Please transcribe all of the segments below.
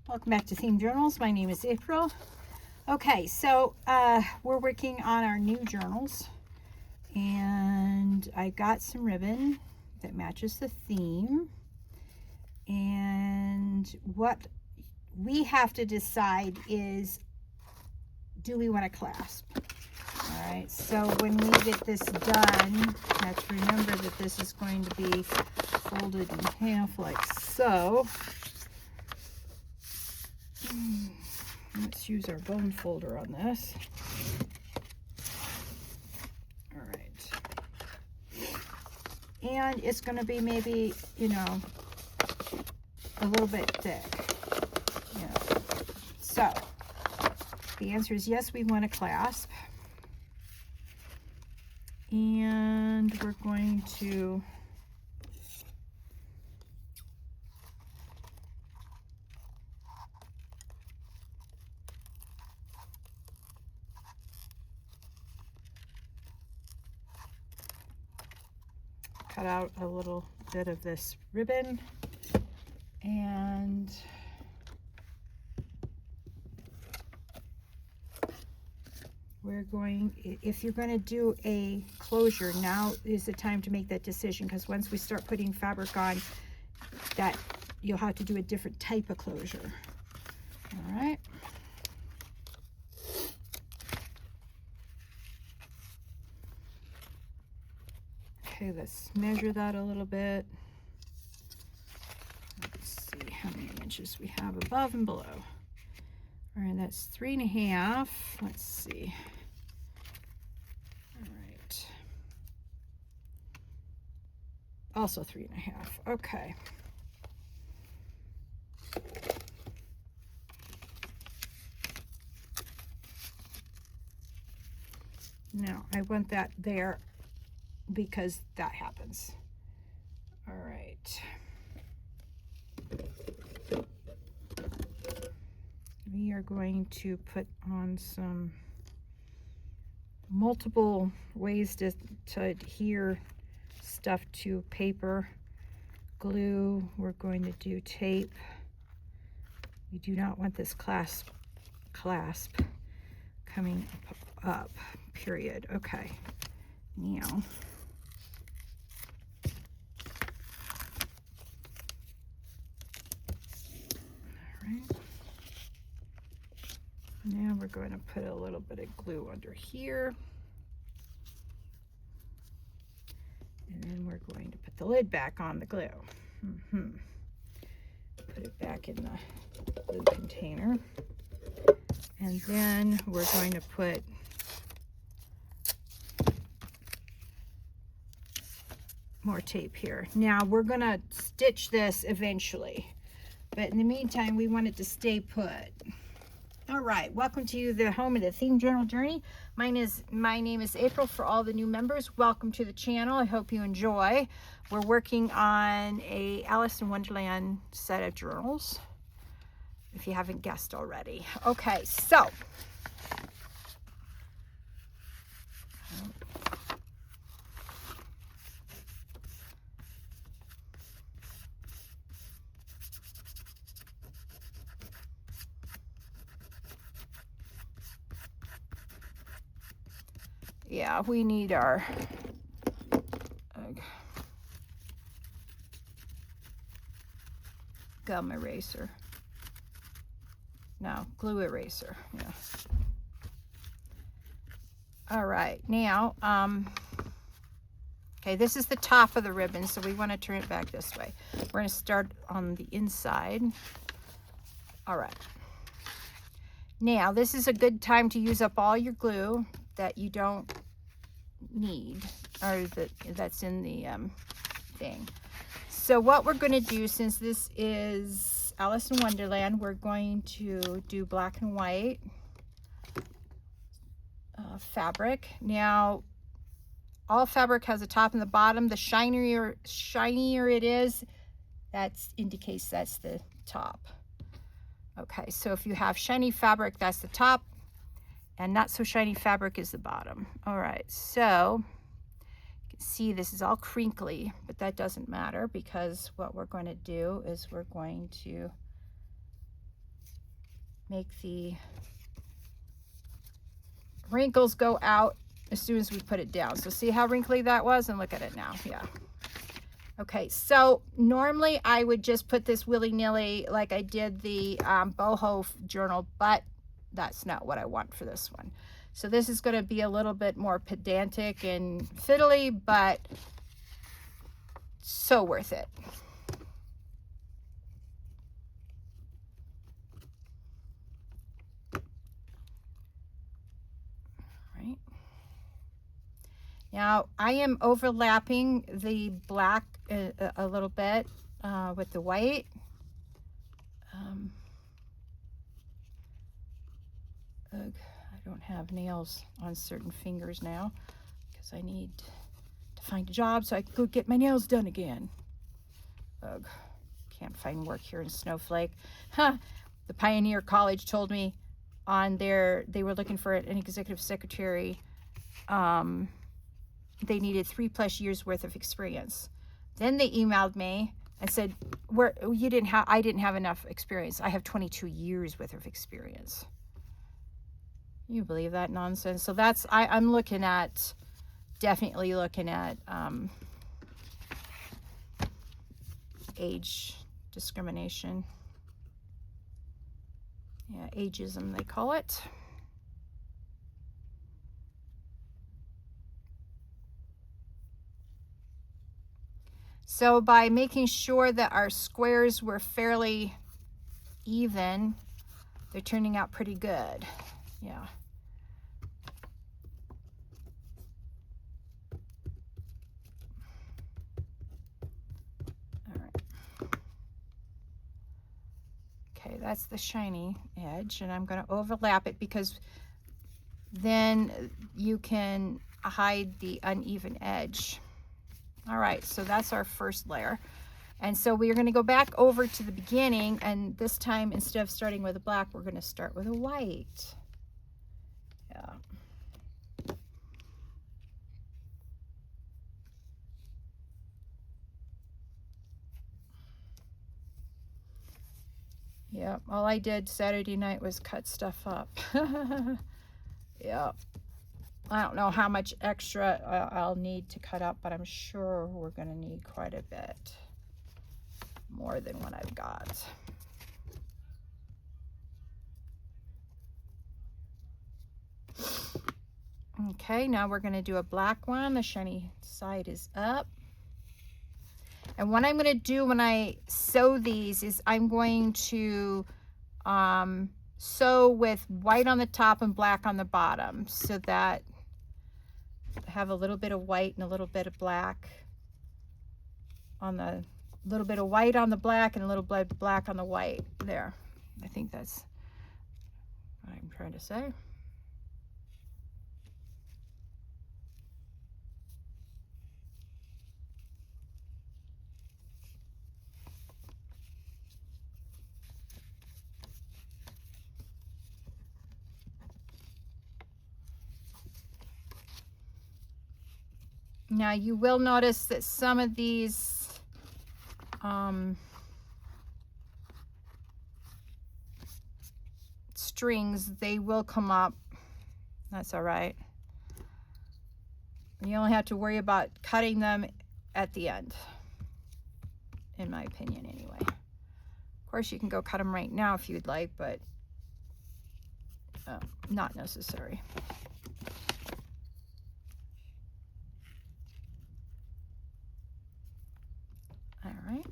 Welcome back to Themed Journals. My name is April. Okay, so we're working on our new journals, and I got some ribbon that matches the theme, and what we have to decide is, do we want to clasp? All right, so when we get this done, let's remember that this is going to be folded in half like so. Let's use our bone folder on this. All right. And it's going to be maybe, you know, a little bit thick. You know. So, the answer is yes, we want to clasp. And we're going to cut out a little bit of this ribbon, and we're going, if you're going to do a closure, now is the time to make that decision, because once we start putting fabric on, that you'll have to do a different type of closure. All right. Okay, let's measure that a little bit. Let's see how many inches we have above and below. All right, that's 3.5. Let's see. All right. Also 3.5. Okay. Now, I want that there because that happens. All right. We are going to put on some multiple ways to adhere stuff to paper. Glue, we're going to do tape. We do not want this clasp coming up, period. Okay, now now we're going to put a little bit of glue under here. And then we're going to put the lid back on the glue. Put it back in the glue container. And then we're going to put more tape here. Now we're going to stitch this eventually, but in the meantime, we want it to stay put. All right, welcome to the home of the Themed Journal Journey. My name is April. For all the new members, welcome to the channel. I hope you enjoy. We're working on a Alice in Wonderland set of journals, if you haven't guessed already. Okay, so yeah, we need our gum eraser. No, glue eraser. Yeah. All right, now, okay, this is the top of the ribbon, so we want to turn it back this way. We're going to start on the inside. All right. Now, this is a good time to use up all your glue that you don't need, or that's in the thing. So what we're going to do, since this is Alice in Wonderland, we're going to do black and white fabric. Now, all fabric has a top and the bottom. The shinier it is, that indicates that's the top. Okay, so if you have shiny fabric, that's the top, and not so shiny fabric is the bottom. All right, so you can see this is all crinkly, but that doesn't matter, because what we're going to do is we're going to make the wrinkles go out as soon as we put it down. So see how wrinkly that was, and look at it now. Yeah. Okay, so normally I would just put this willy-nilly like I did the boho journal, but that's not what I want for this one. So this is going to be a little bit more pedantic and fiddly, but so worth it. Right. Now I am overlapping the black a little bit with the white. I don't have nails on certain fingers now because I need to find a job so I can go get my nails done again. Ugh, can't find work here in Snowflake. Huh. The Pioneer College told me they were looking for an executive secretary. They needed 3+ years worth of experience. Then they emailed me and said, I didn't have enough experience. I have 22 years worth of experience. You believe that nonsense? So that's, I'm looking at, definitely looking at age discrimination. Yeah, ageism they call it. So by making sure that our squares were fairly even, they're turning out pretty good. Yeah. All right. Okay, that's the shiny edge, and I'm going to overlap it because then you can hide the uneven edge. All right, so that's our first layer. And so we're going to go back over to the beginning, and this time instead of starting with a black, we're going to start with a white. Yeah. Yep, all I did Saturday night was cut stuff up. Yep. I don't know how much extra I'll need to cut up, but I'm sure we're going to need quite a bit more than what I've got. Okay, now we're going to do a black one. The shiny side is up. And what I'm going to do when I sew these is I'm going to sew with white on the top and black on the bottom, so that I have a little bit of white and a little bit of black on the, little bit of white on the black and a little bit of black on the white. There. I think that's what I'm trying to say. Now you will notice that some of these strings, they will come up. That's all right. You only have to worry about cutting them at the end, in my opinion anyway. Of course you can go cut them right now if you'd like, but not necessary. All right.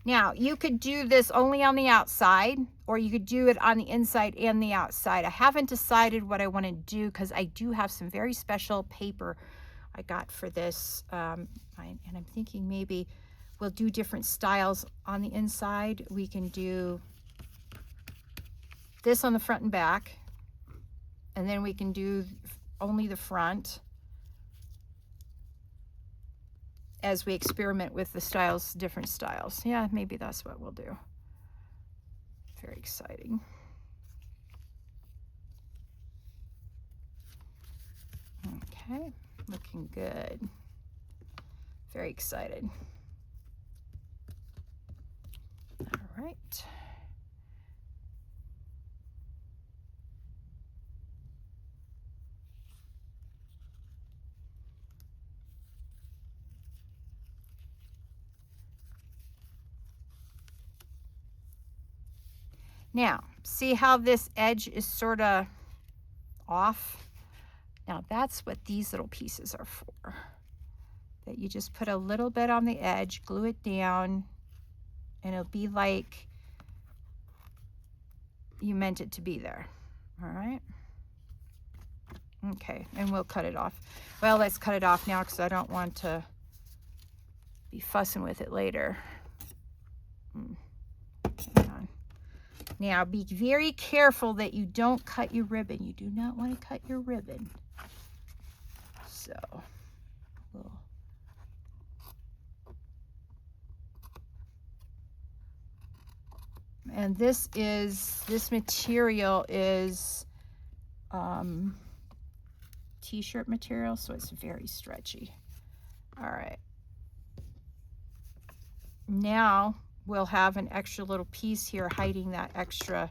Now, you could do this only on the outside, or you could do it on the inside and the outside. I haven't decided what I want to do because I do have some very special paper I got for this. And I'm thinking maybe we'll do different styles on the inside. We can do this on the front and back, and then we can do only the front as we experiment with the styles, different styles. Yeah, maybe that's what we'll do. Very exciting. Okay, looking good. Very excited. All right. Now, see how this edge is sort of off? Now that's what these little pieces are for. That you just put a little bit on the edge, glue it down, and it'll be like you meant it to be there. All right. Okay, and we'll cut it off. Well, let's cut it off now because I don't want to be fussing with it later. Hang on. Now, be very careful that you don't cut your ribbon. You do not want to cut your ribbon. So, and this material is t-shirt material, so it's very stretchy. All right. Now we'll have an extra little piece here hiding that extra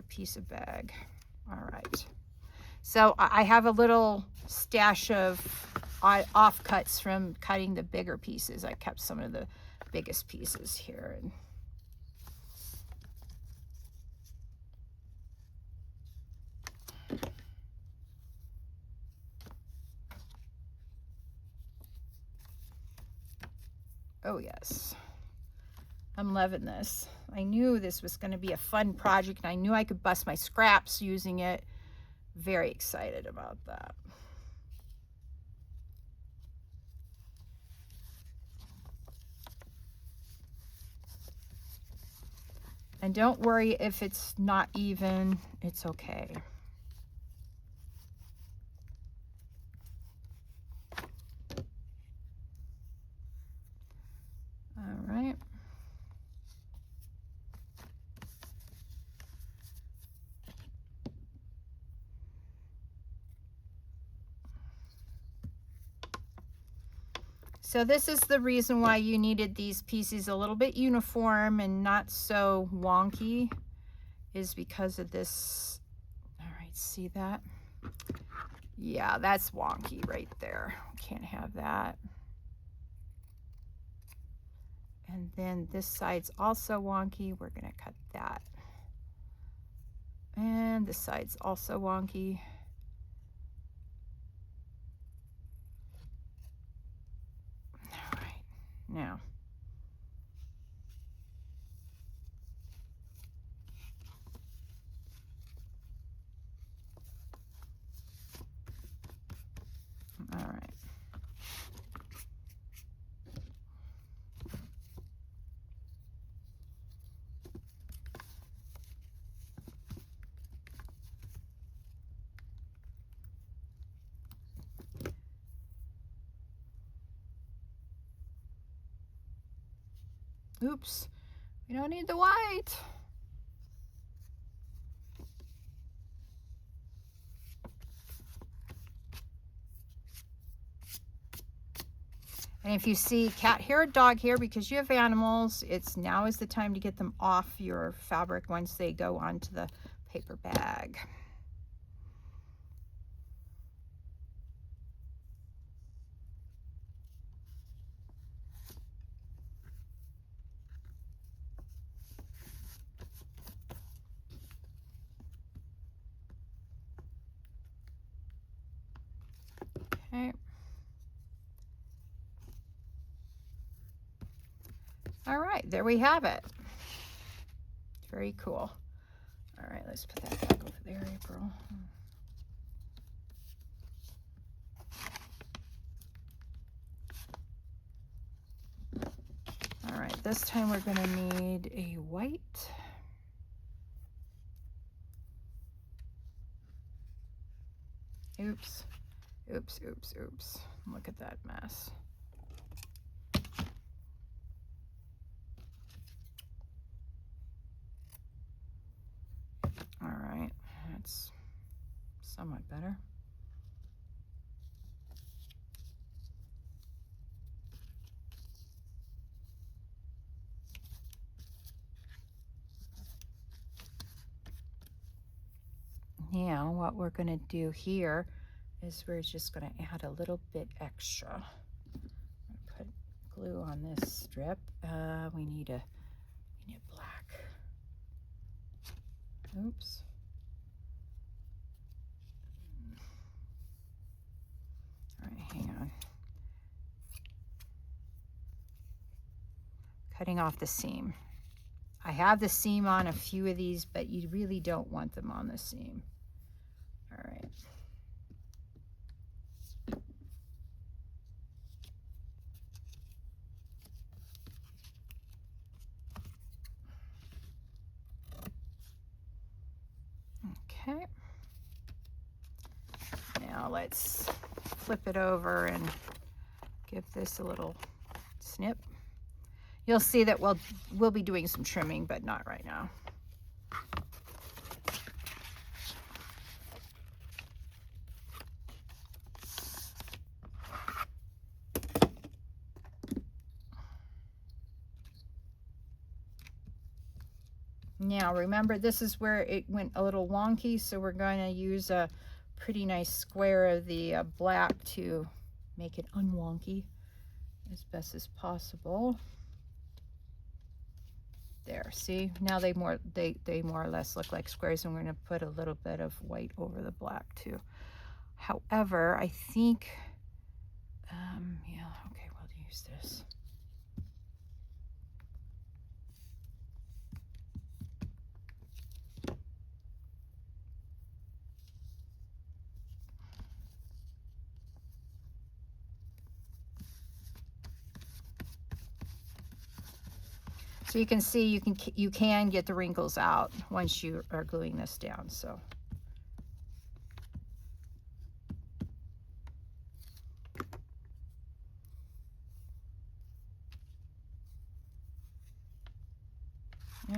piece of bag. All right. So I have a little stash of offcuts from cutting the bigger pieces. I kept some of the biggest pieces here. And oh yes, I'm loving this. I knew this was going to be a fun project, and I knew I could bust my scraps using it. Very excited about that. And don't worry if it's not even, it's okay. All right. So this is the reason why you needed these pieces a little bit uniform and not so wonky, is because of this. All right, see that? Yeah, that's wonky right there. Can't have that. And then this side's also wonky. We're gonna cut that. And this side's also wonky. All right, now. All right. Oops, we don't need the white. And if you see cat hair or dog hair, because you have animals, now is the time to get them off your fabric once they go onto the paper bag. Okay. All right, there we have it. Very cool. All right, let's put that back over there, April. All right, this time we're going to need a white. Oops, oops, oops, oops. Look at that mess. All right, that's somewhat better. Now what we're going to do here is we're just going to add a little bit extra. Put glue on this strip. We need black. Oops. All right, hang on. Cutting off the seam. I have the seam on a few of these, but you really don't want them on the seam. All right. Okay. Now let's flip it over and give this a little snip. You'll see that we'll be doing some trimming, but not right now. Now remember, this is where it went a little wonky, so we're going to use a pretty nice square of the black to make it unwonky as best as possible. There, see, now they more or less look like squares, and we're going to put a little bit of white over the black too. However, I think yeah, okay, we'll use this. So you can see you can get the wrinkles out once you are gluing this down. So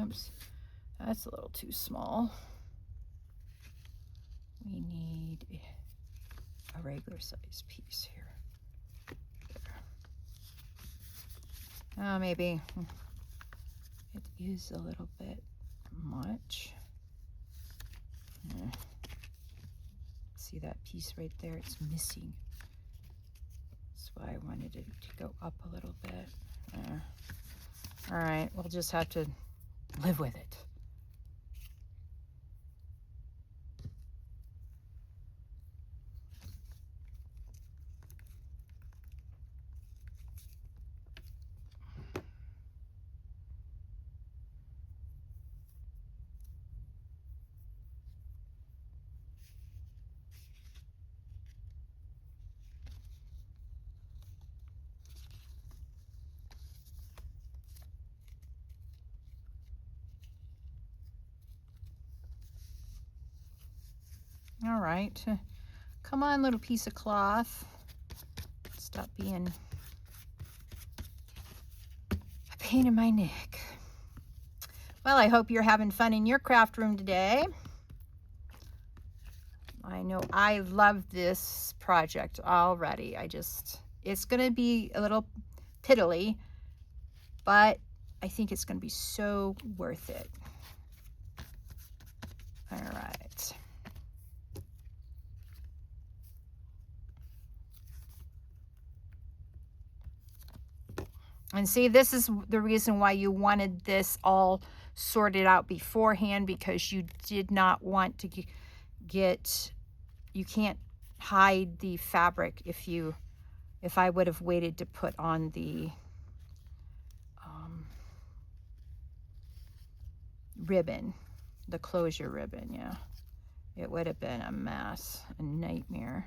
oops, that's a little too small. We need a regular size piece here. There. Maybe it is a little bit much. See that piece right there? It's missing. That's why I wanted it to go up a little bit. All right, we'll just have to live with it. All right, come on, little piece of cloth. Stop being a pain in my neck. Well, I hope you're having fun in your craft room today. I know I love this project already. It's going to be a little piddly, but I think it's going to be so worth it. All right. And see, this is the reason why you wanted this all sorted out beforehand, because you did not want to get, you can't hide the fabric if I would have waited to put on the ribbon, the closure ribbon, yeah. It would have been a mess, a nightmare.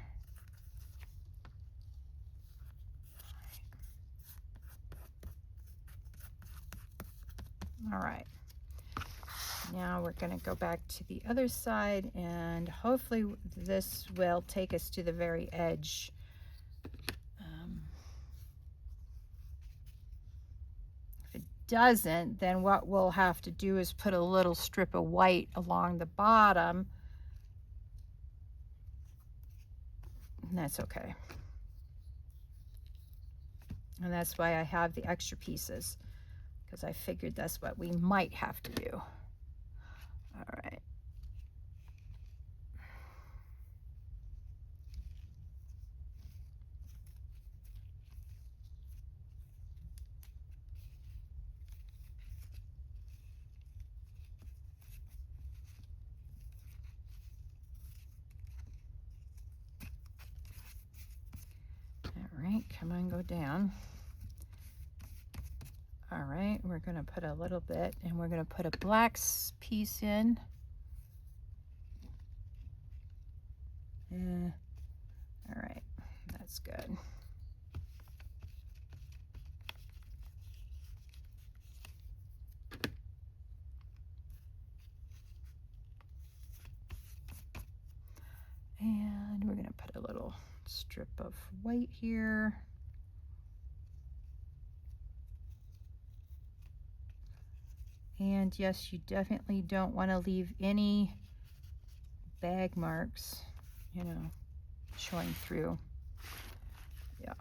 All right, now we're going to go back to the other side, and hopefully this will take us to the very edge. If it doesn't, then what we'll have to do is put a little strip of white along the bottom, and that's okay. And that's why I have the extra pieces, because I figured that's what we might have to do. All right. go down. All right, we're going to put a little bit, and we're going to put a black piece in. All right, that's good. And we're going to put a little strip of white here. And yes, you definitely don't want to leave any bag marks, you know, showing through. Yeah.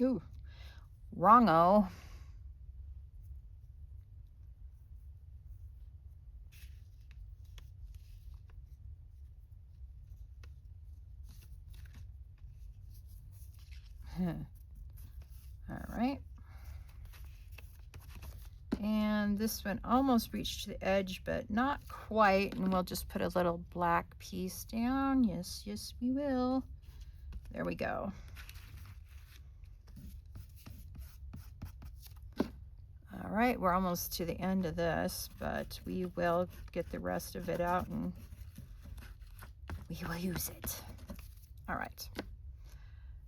Ooh, wrong-o. All right. And this one almost reached the edge, but not quite. And we'll just put a little black piece down. Yes, yes, we will. There we go. All right, we're almost to the end of this, but we will get the rest of it out and we will use it. All right.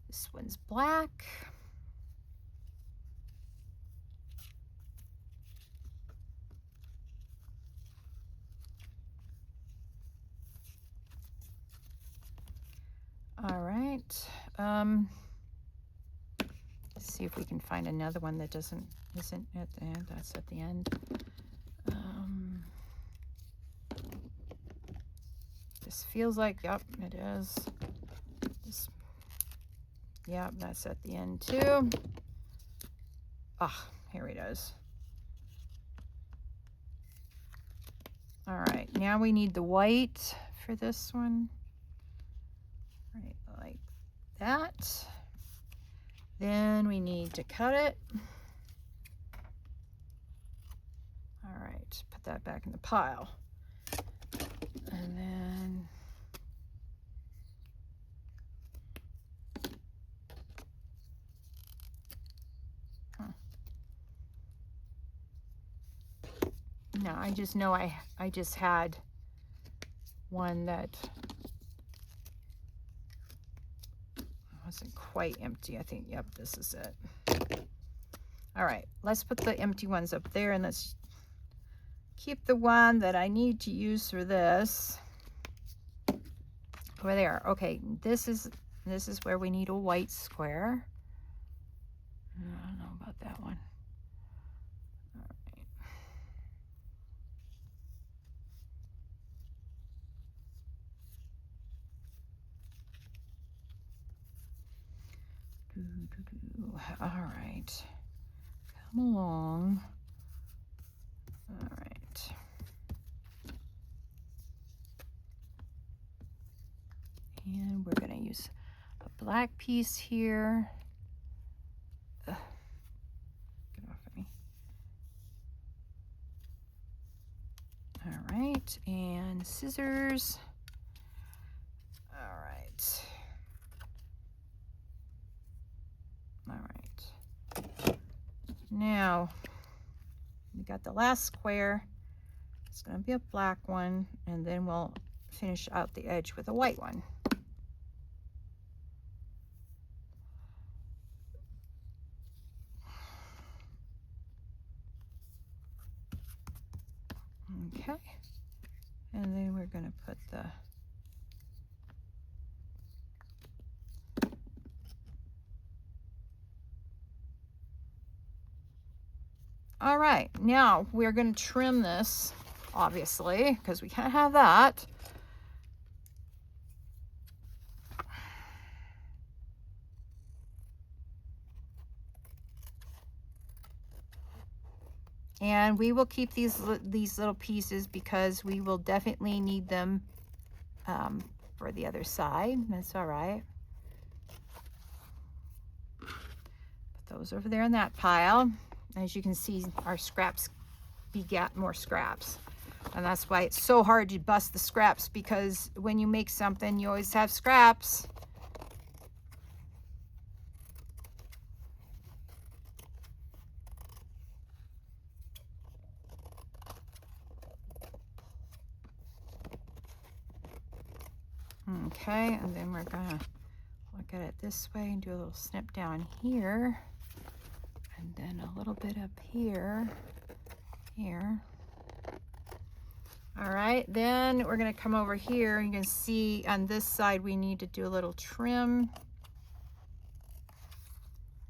This one's black. All right. Let's see if we can find another one that isn't at the end. That's at the end. This feels like, yep, it is. Yep, that's at the end too. Ah, here it is. All right, now we need the white for this one. Right, like that. Then we need to cut it. All right, put that back in the pile. And then no, I just know I just had one that wasn't quite empty. I think, yep, this is it. All right, let's put the empty ones up there, and let's keep the one that I need to use for this over there. Okay, this is where we need a white square. I don't know about that one. All right. All right, come along. All right. And we're going to use a black piece here. Ugh. Get off of me. All right, and scissors. All right. All right. Now, we got the last square. It's going to be a black one, and then we'll finish out the edge with a white one. Okay, and then we're going to put the all right, now we're going to trim this, obviously, because we can't have that. And we will keep these little pieces because we will definitely need them for the other side. That's all right. Put those over there in that pile. As you can see, our scraps begat more scraps. And that's why it's so hard to bust the scraps, because when you make something, you always have scraps. Okay, and then we're gonna look at it this way and do a little snip down here, and then a little bit up here. All right, then we're gonna come over here. You can see on this side we need to do a little trim.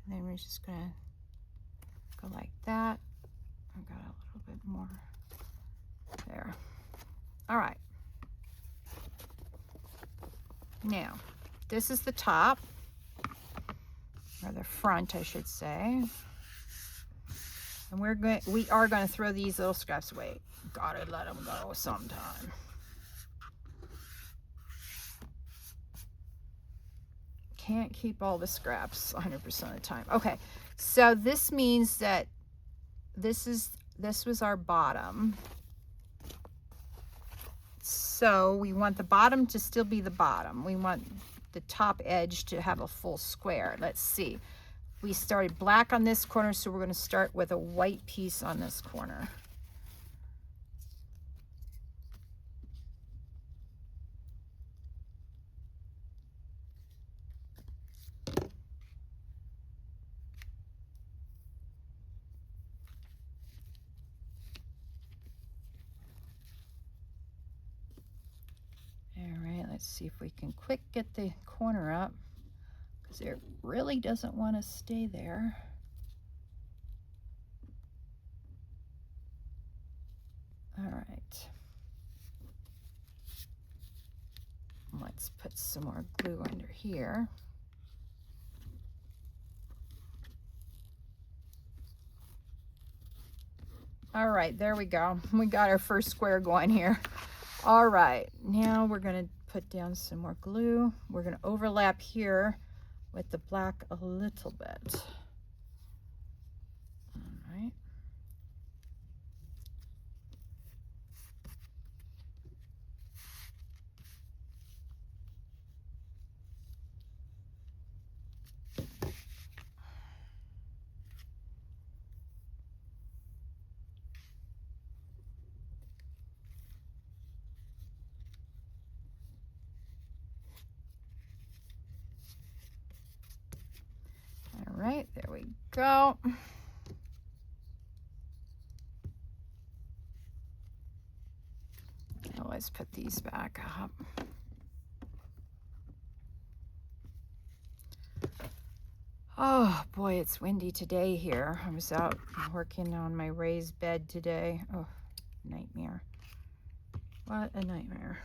And then we're just gonna go like that. I've got a little bit more there. All right. Now, this is the top, or the front, I should say. And we are going to throw these little scraps away. Gotta let them go sometime. Can't keep all the scraps 100% of the time. Okay, so this means that this was our bottom. So we want the bottom to still be the bottom. We want the top edge to have a full square. Let's see. We started black on this corner, so we're going to start with a white piece on this corner. Let's see if we can quick get the corner up, because it really doesn't want to stay there. All right. Let's put some more glue under here. All right, there we go. We got our first square going here. All right, now we're going to put down some more glue. We're going to overlap here with the black a little bit. All right. All right, there we go. Now let's put these back up. Oh boy, it's windy today here. I was out working on my raised bed today. Oh, nightmare. What a nightmare.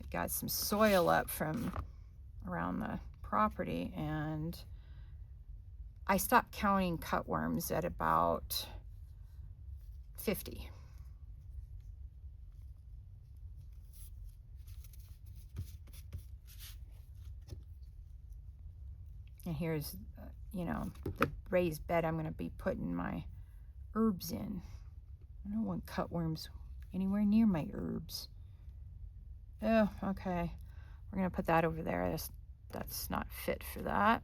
I got some soil up from around the property, and I stopped counting cutworms at about 50. And here's, you know, the raised bed I'm going to be putting my herbs in. I don't want cutworms anywhere near my herbs. Oh, okay. We're going to put that over there. That's not fit for that.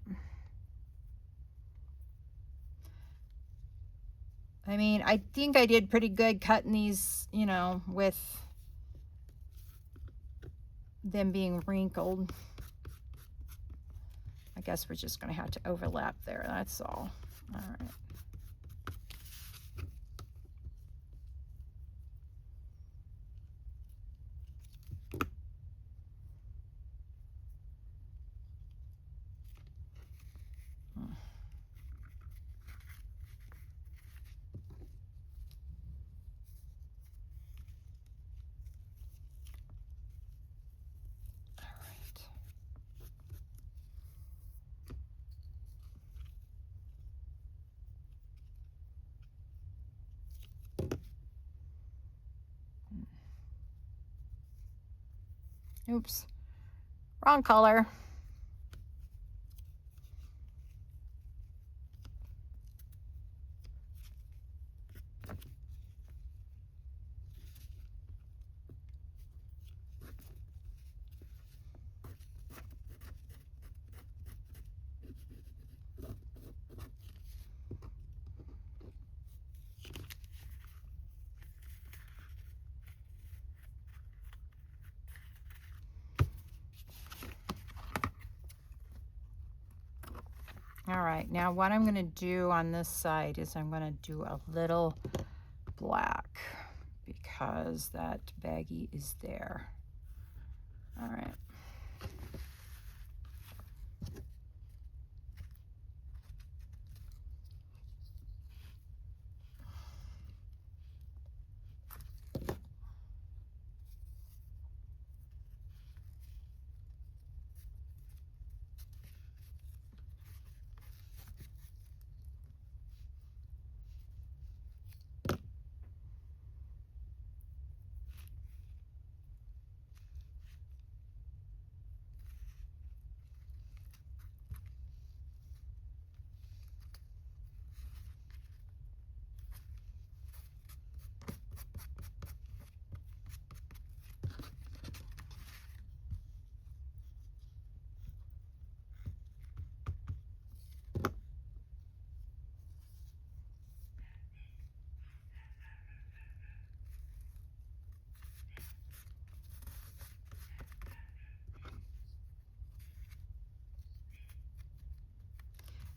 I mean, I think I did pretty good cutting these, you know, with them being wrinkled. I guess we're just going to have to overlap there. That's all. All right. Oops, wrong color. All right, now what I'm going to do on this side is I'm going to do a little black because that baggie is there. All right.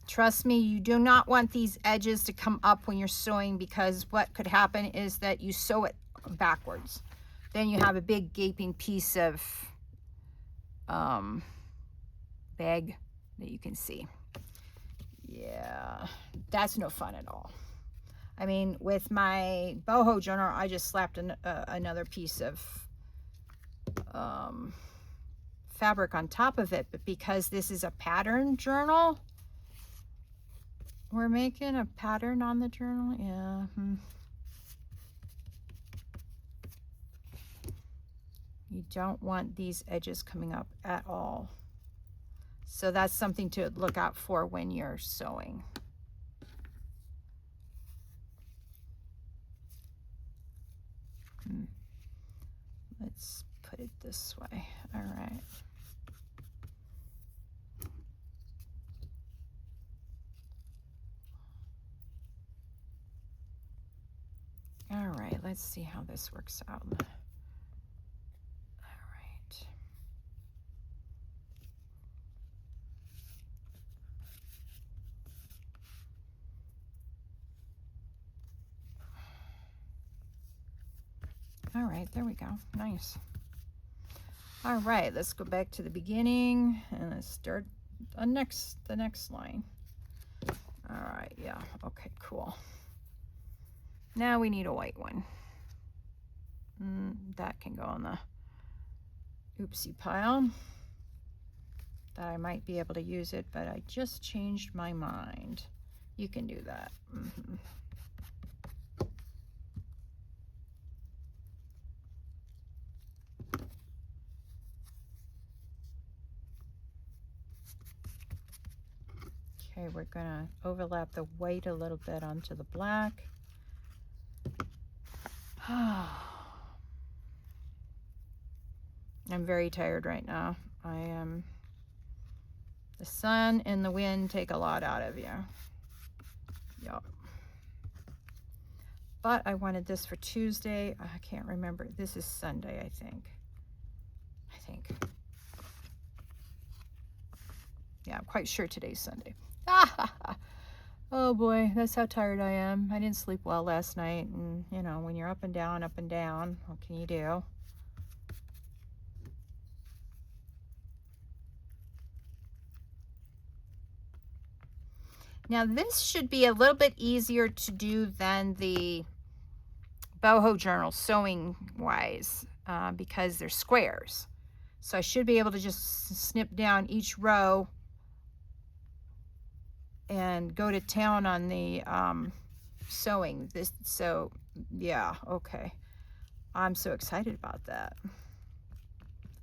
Trust me, you do not want these edges to come up when you're sewing, because what could happen is that you sew it backwards. Then you have a big gaping piece of bag that you can see. Yeah, that's no fun at all. I mean, with my boho journal, I just slapped another piece of fabric on top of it, but because this is a pattern journal, we're making a pattern on the journal. Yeah. You don't want these edges coming up at all. So that's something to look out for when you're sewing. Let's put it this way. All right. All right, let's see how this works out. All right. All right, there we go. Nice. All right, let's go back to the beginning and let's start the next line. All right, yeah, okay, cool. Now we need a white one. That can go on the oopsie pile. That I might be able to use it, but I just changed my mind. You can do that. Okay, we're gonna overlap the white a little bit onto the black. I'm very tired right now. I am. The sun and the wind take a lot out of you. Yup. But I wanted this for Tuesday. I can't remember. This is Sunday, I think. Yeah, I'm quite sure today's Sunday. Oh boy, that's how tired I am. I didn't sleep well last night, and you know, when you're up and down, what can you do? Now this should be a little bit easier to do than the boho journal sewing wise, because they're squares. So I should be able to just snip down each row and go to town on the sewing. So yeah, okay. I'm so excited about that.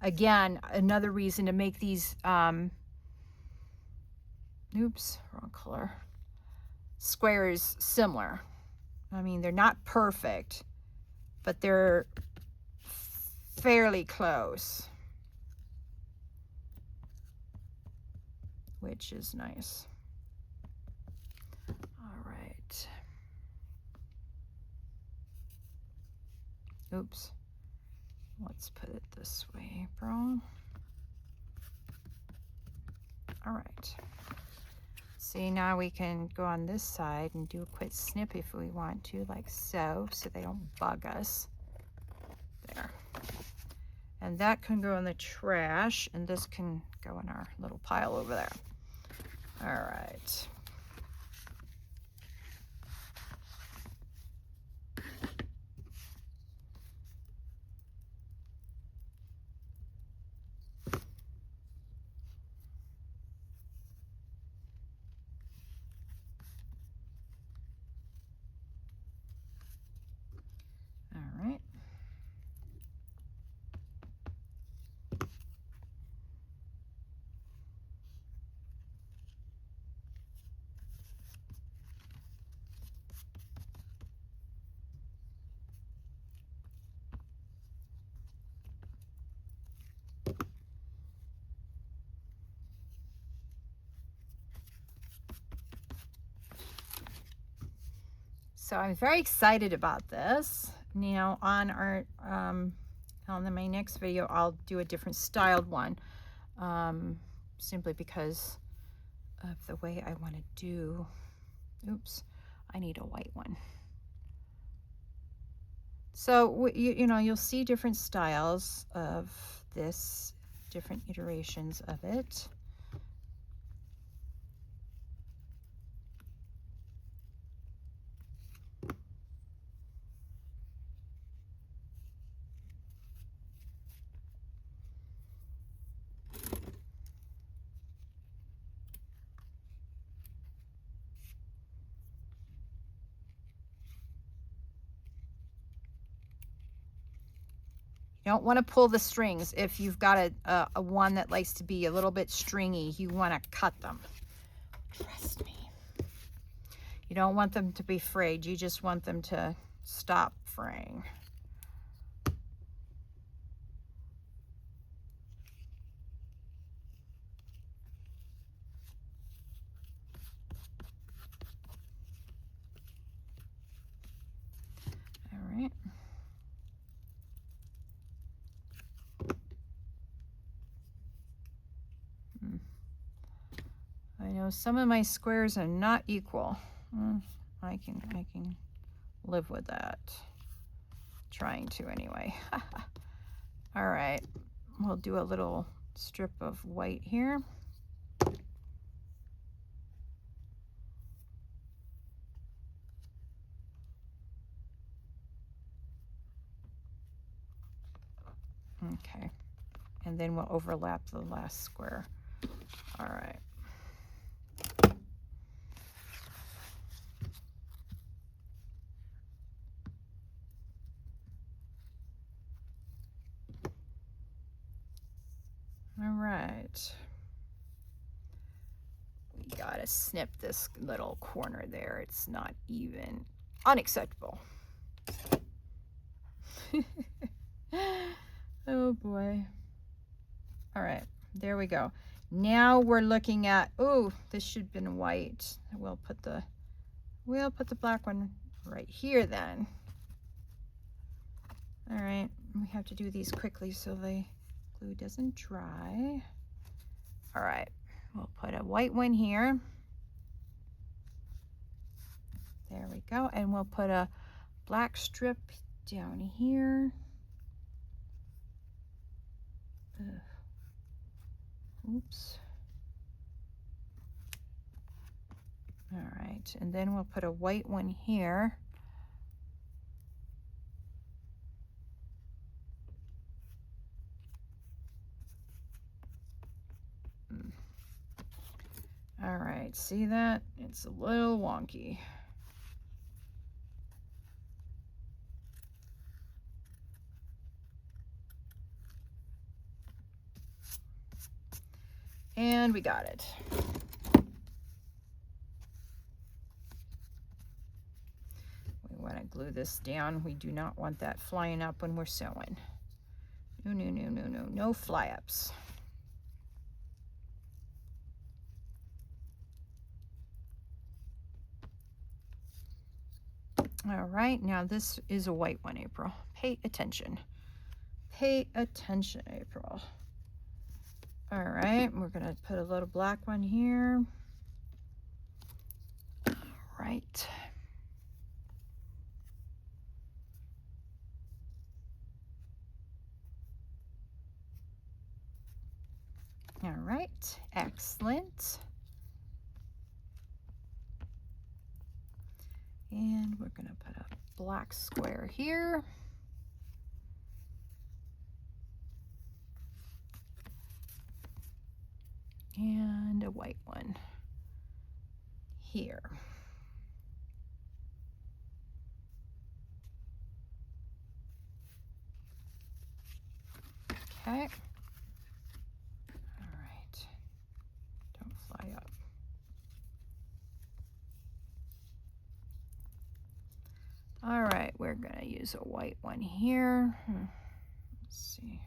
Again, another reason to make these oops, wrong color, squares similar. I mean, they're not perfect, but they're fairly close, which is nice. All right. Oops. Let's put it this way, April. All right. See, now we can go on this side and do a quick snip if we want to, like so they don't bug us. There. And that can go in the trash, and this can go in our little pile over there. All right. All right. So I'm very excited about this. Now on our on my next video, I'll do a different styled one, simply because of the way I want to do. Oops, I need a white one. So you know, you'll see different styles of this, different iterations of it. You don't want to pull the strings. If you've got a one that likes to be a little bit stringy, you want to cut them. Trust me. You don't want them to be frayed. You just want them to stop fraying. All right. I know some of my squares are not equal. I can live with that. Trying to anyway. All right, we'll do a little strip of white here. Okay, and then we'll overlap the last square. All right. All right. We gotta snip this little corner there. It's not even. Unacceptable. Oh boy. All right, there we go. Now we're looking at, oh, this should have been white. We'll put the black one right here then. All right, we have to do these quickly so the glue doesn't dry. All right, we'll put a white one here. There we go, and we'll put a black strip down here. Ugh. Oops. All right, and then we'll put a white one here. All right, see that? It's a little wonky. And we got it. We want to glue this down. We do not want that flying up when we're sewing. No, no, no, no, no, no fly-ups. All right, now this is a white one, April. Pay attention. Pay attention, April. All right, we're gonna put a little black one here. right. All right, excellent. And we're going to put a black square here. And a white one here. Okay. All right. Don't fly up. All right, we're going to use a white one here. Let's see.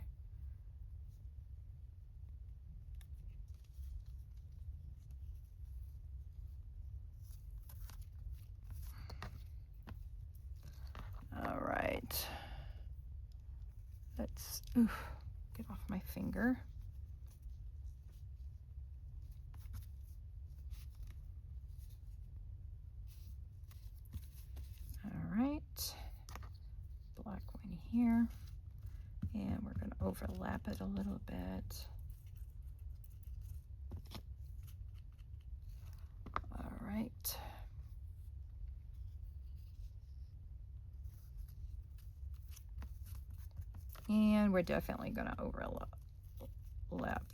All right. Let's get off my finger. All right. Black one here. And we're going to overlap it a little bit. All right. And we're definitely going to overlap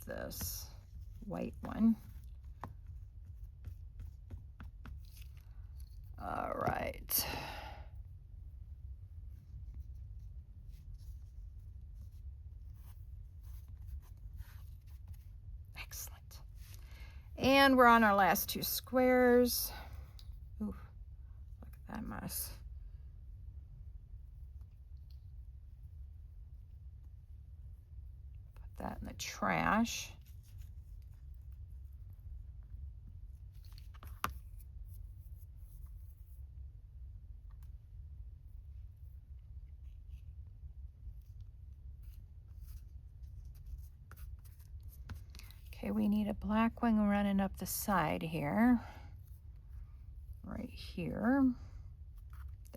this white one. All right. Excellent. And we're on our last two squares. Ooh, look at that mess. Put that in the trash. Okay, we need a black one running up the side here. Right here.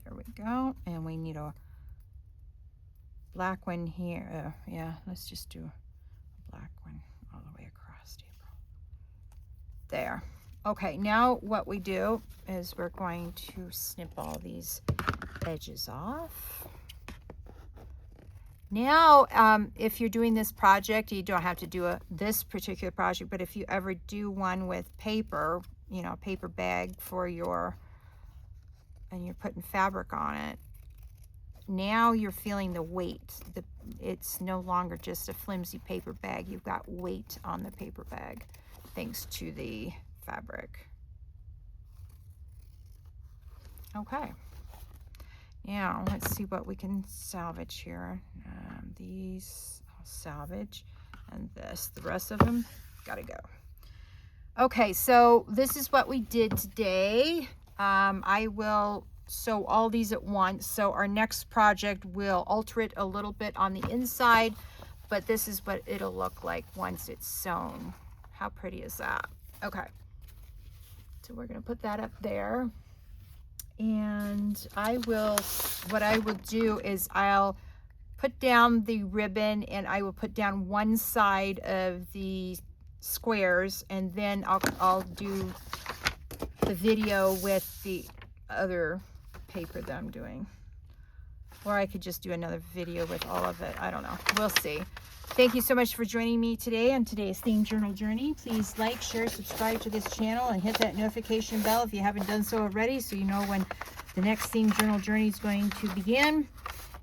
There we go. And we need a black one here. Yeah, let's just do a black one all the way across, April. There. Okay, now what we do is we're going to snip all these edges off. Now, if you're doing this project, you don't have to do this particular project, but if you ever do one with paper, you know, paper bag for and you're putting fabric on it, now you're feeling the weight. It's no longer just a flimsy paper bag. You've got weight on the paper bag thanks to the fabric. Okay. Now, let's see what we can salvage here. These I'll salvage, and this. The rest of them gotta go. Okay, so this is what we did today. I will sew all these at once. So our next project will alter it a little bit on the inside, but this is what it'll look like once it's sewn. How pretty is that? Okay, so we're gonna put that up there. And what I will do is I'll put down the ribbon and I will put down one side of the squares, and then I'll do the video with the other paper that I'm doing. Or I could just do another video with all of it. I don't know. We'll see. Thank you so much for joining me today on today's Themed Journal Journey. Please like, share, subscribe to this channel, and hit that notification bell if you haven't done so already, so you know when the next Themed Journal Journey is going to begin.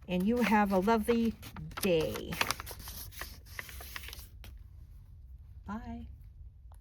And you have a lovely day. Bye.